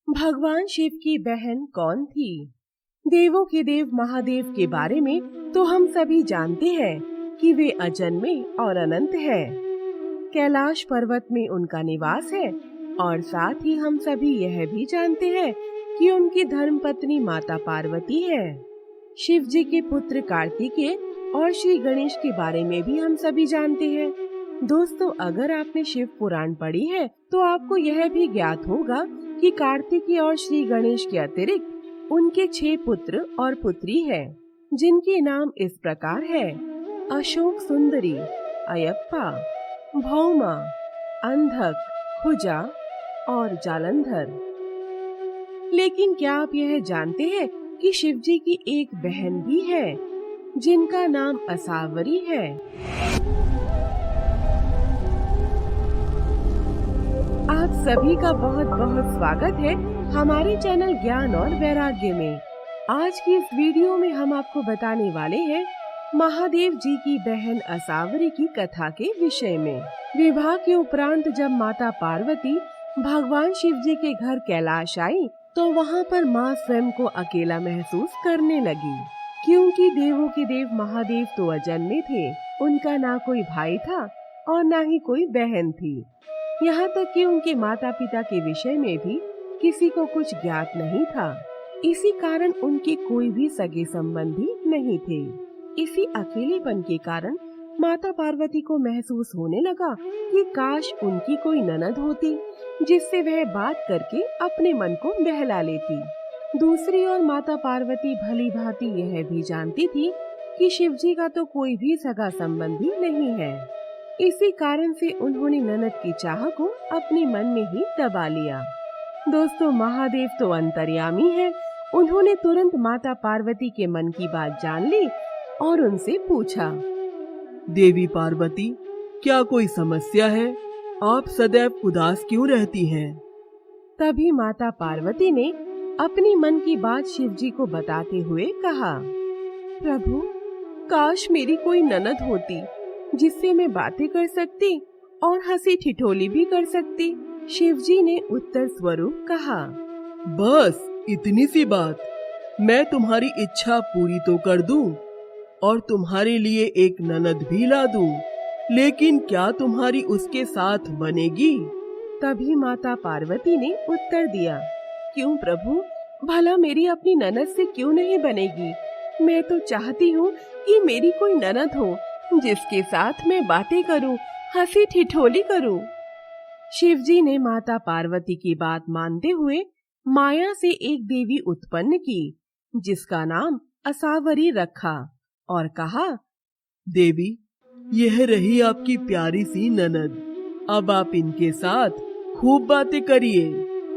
भगवान शिव की बहन कौन थी? देवों के देव महादेव के बारे में तो हम सभी जानते हैं कि वे अजन्मे और अनंत हैं। कैलाश पर्वत में उनका निवास है और साथ ही हम सभी यह भी जानते हैं कि उनकी धर्मपत्नी माता पार्वती है। शिव जी के पुत्र कार्तिकेय और श्री गणेश के बारे में भी हम सभी जानते हैं। दोस्तों, अगर आपने शिव पुराण पढ़ी है तो आपको यह भी ज्ञात होगा कि कार्तिकेय और श्री गणेश के अतिरिक्त उनके 6 पुत्र और पुत्री हैं, जिनके नाम इस प्रकार है: अशोक सुंदरी, अयप्पा, भौमा, अंधक, खुजा और जालंधर। लेकिन क्या आप यह जानते हैं कि शिव जी की एक बहन भी है जिनका नाम असावरी है? आप सभी का बहुत बहुत स्वागत है हमारे चैनल ज्ञान और वैराग्य में। आज की इस वीडियो में हम आपको बताने वाले हैं महादेव जी की बहन असावरी की कथा के विषय में। विवाह के उपरांत जब माता पार्वती भगवान शिव जी के घर कैलाश आई तो वहाँ पर माँ स्वयं को अकेला महसूस करने लगी, क्योंकि देवों के देव महादेव तो अजन्मे थे। उनका ना कोई भाई था और ना ही कोई बहन थी। यहाँ तक कि उनके माता पिता के विषय में भी किसी को कुछ ज्ञात नहीं था। इसी कारण उनके कोई भी सगे संबंधी नहीं थे। इसी अकेलेपन के कारण माता पार्वती को महसूस होने लगा कि काश उनकी कोई ननद होती, जिससे वह बात करके अपने मन को बहला लेती। दूसरी ओर माता पार्वती भली भांति यह भी जानती थी कि शिव जी का तो कोई भी सगा संबंधी नहीं है। इसी कारण से उन्होंने ननद की चाह को अपने मन में ही दबा लिया। दोस्तों, महादेव तो अंतर्यामी है। उन्होंने तुरंत माता पार्वती के मन की बात जान ली और उनसे पूछा, देवी पार्वती, क्या कोई समस्या है? आप सदैव उदास क्यों रहती हैं? तभी माता पार्वती ने अपनी मन की बात शिव जी को बताते हुए कहा, प्रभु, काश मेरी कोई ननद होती जिससे मैं बातें कर सकती और हंसी ठिठोली भी कर सकती। शिव जी ने उत्तर स्वरूप कहा, बस इतनी सी बात? मैं तुम्हारी इच्छा पूरी तो कर दूं और तुम्हारे लिए एक ननद भी ला दूं, लेकिन क्या तुम्हारी उसके साथ बनेगी? तभी माता पार्वती ने उत्तर दिया, क्यों प्रभु, भला मेरी अपनी ननद से क्यों नहीं बनेगी? मैं तो चाहती हूँ कि मेरी कोई ननद हो जिसके साथ मैं बातें करूं, हंसी ठिठोली करूं। शिव जी ने माता पार्वती की बात मानते हुए माया से एक देवी उत्पन्न की, जिसका नाम असावरी रखा और कहा, देवी, यह रही आपकी प्यारी सी ननद। अब आप इनके साथ खूब बातें करिए।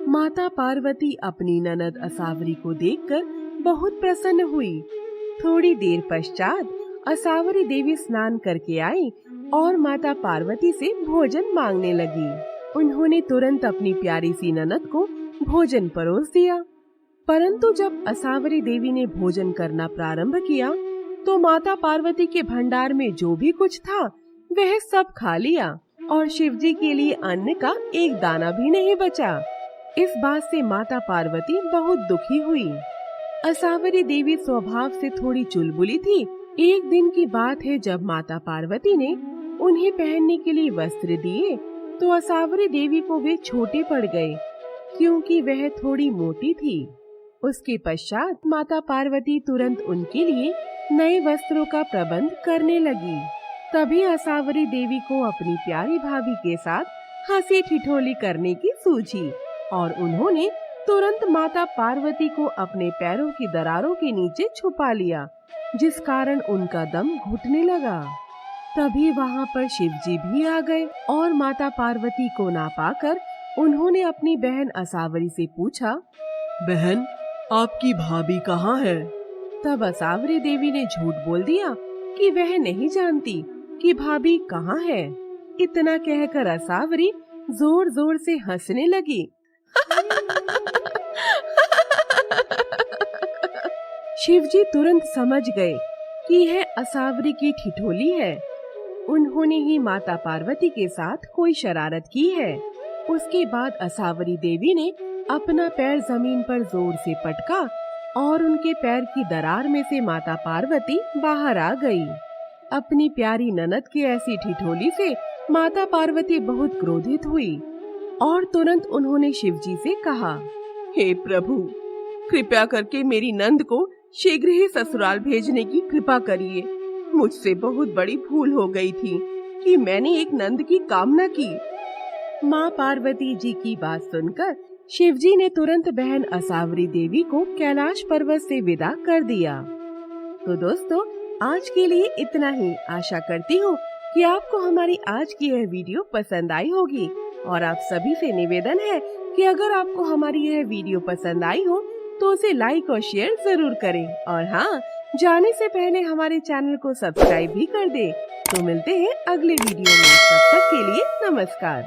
माता पार्वती अपनी ननद असावरी को देखकर बहुत प्रसन्न हुई। थोड़ी देर पश्चात असावरी देवी स्नान करके आई और माता पार्वती से भोजन मांगने लगी। उन्होंने तुरंत अपनी प्यारी सी ननद को भोजन परोस दिया। परंतु जब असावरी देवी ने भोजन करना प्रारंभ किया तो माता पार्वती के भंडार में जो भी कुछ था वह सब खा लिया और शिव जी के लिए अन्न का एक दाना भी नहीं बचा। इस बात से माता पार्वती बहुत दुखी हुई। असावरी देवी स्वभाव से थोड़ी चुलबुली थी। एक दिन की बात है, जब माता पार्वती ने उन्हें पहनने के लिए वस्त्र दिए तो असावरी देवी को वे छोटे पड़ गए, क्योंकि वह थोड़ी मोटी थी। उसके पश्चात माता पार्वती तुरंत उनके लिए नए वस्त्रों का प्रबंध करने लगी। तभी असावरी देवी को अपनी प्यारी भाभी के साथ हंसी ठिठोली करने की सूझी और उन्होंने तुरंत माता पार्वती को अपने पैरों की दरारों के नीचे छुपा लिया, जिस कारण उनका दम घुटने लगा। तभी वहाँ पर शिव जी भी आ गए और माता पार्वती को ना पाकर उन्होंने अपनी बहन असावरी से पूछा, बहन, आपकी भाभी कहाँ है? तब असावरी देवी ने झूठ बोल दिया कि वह नहीं जानती कि भाभी कहाँ है। इतना कहकर असावरी जोर जोर से हंसने लगी। शिव जी तुरंत समझ गए कि यह असावरी की ठिठोली है। उन्होंने ही माता पार्वती के साथ कोई शरारत की है। उसके बाद असावरी देवी ने अपना पैर जमीन पर जोर से पटका और उनके पैर की दरार में से माता पार्वती बाहर आ गई। अपनी प्यारी ननद की ऐसी ठिठोली से माता पार्वती बहुत क्रोधित हुई और तुरंत उन्होंने शिवजी से कहा, हे प्रभु, कृपया करके मेरी नंद को शीघ्र ही ससुराल भेजने की कृपा करिए। मुझसे बहुत बड़ी भूल हो गई थी कि मैंने एक नंद की कामना की। माँ पार्वती जी की बात सुनकर शिवजी ने तुरंत बहन असावरी देवी को कैलाश पर्वत से विदा कर दिया। तो दोस्तों, आज के लिए इतना ही। आशा करती हूँ कि आपको हमारी आज की यह वीडियो पसंद आई होगी और आप सभी से निवेदन है कि अगर आपको हमारी यह वीडियो पसंद आई हो तो उसे लाइक और शेयर जरूर करें और हाँ, जाने से पहले हमारे चैनल को सब्सक्राइब भी कर दें। तो मिलते हैं अगले वीडियो में। तब तक के लिए नमस्कार।